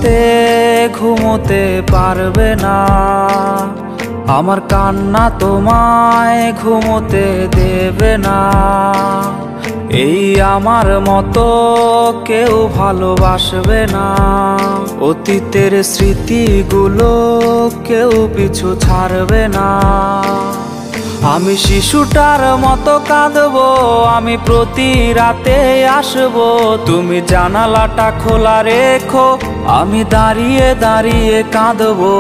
রাতে ঘুমোতে পারবে না, আমার কান্না তোমায় ঘুমোতে দেবে না। এই আমার মতো কেউ ভালোবাসবে না, অতীতের স্মৃতিগুলো কেউ পিছু ছাড়বে না। আমি শিশুটার মতো কাঁদবো, আমি প্রতি রাতে আসবো, তুমি জানালাটা খোলা রেখো, আমি দাঁড়িয়ে দাঁড়িয়ে কাঁদবো।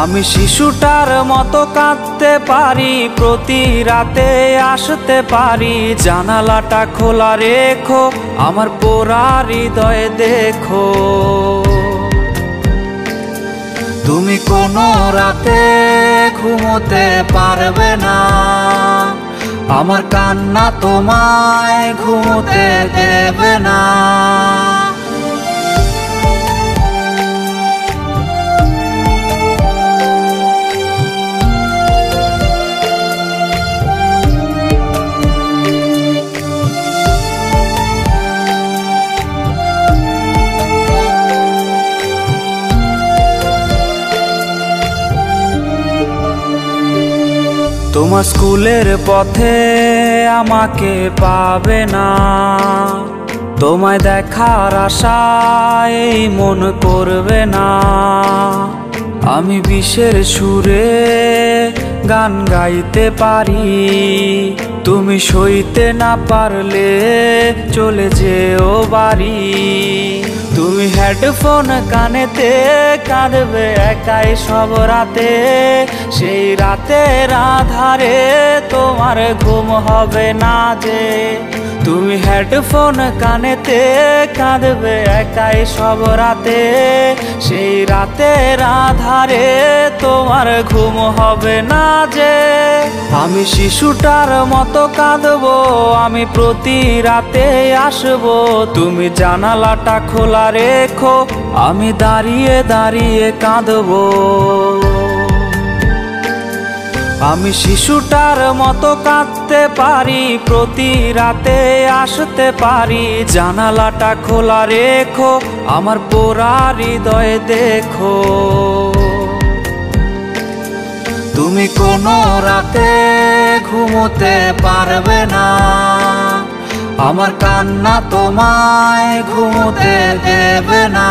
আমি শিশুটার মতো কাঁদতে পারি, প্রতি রাতে আসতে পারি, জানালাটা খোলা রেখো, আমার পোড়া হৃদয় দেখো। তুমি কোনো রাতে ঘুমোতে পারবে না, আমার কান্না তোমায় ঘুমোতে দেবে না। তোমার স্কুলের পথে আমাকে পাবে না, তোমায় দেখার আশায় মন করবে না। আমি বিষের সুরে গান গাইতে পারি, তুমি সইতে না পারলে চলে যেও বাড়ি। তুমি হেডফোন কানেতে কাঁদবে একাই সব রাতে, সেই রাতের আধারে তোমার ঘুম হবে না যে। তুমি হেডফোন কানেতে কাঁদবে একাই সব রাতে, সেই রাতের আধারে তোমার ঘুম হবে না যে। আমি শিশুটার মতো কাঁদবো, আমি প্রতি রাতে আসবো, তুমি জানালাটা খোলা রেখো, আমি দাঁড়িয়ে দাঁড়িয়ে কাঁদবো। আমি শিশুটার মতো কাঁদতে পারি, প্রতি রাতে আসতে পারি, জানালাটা খোলা রেখো, আমার পোড়া হৃদয় দেখো। তুমি কোনো রাতে ঘুমোতে পারবে না, আমার কান্না তোমায় ঘুমোতে দেবে না।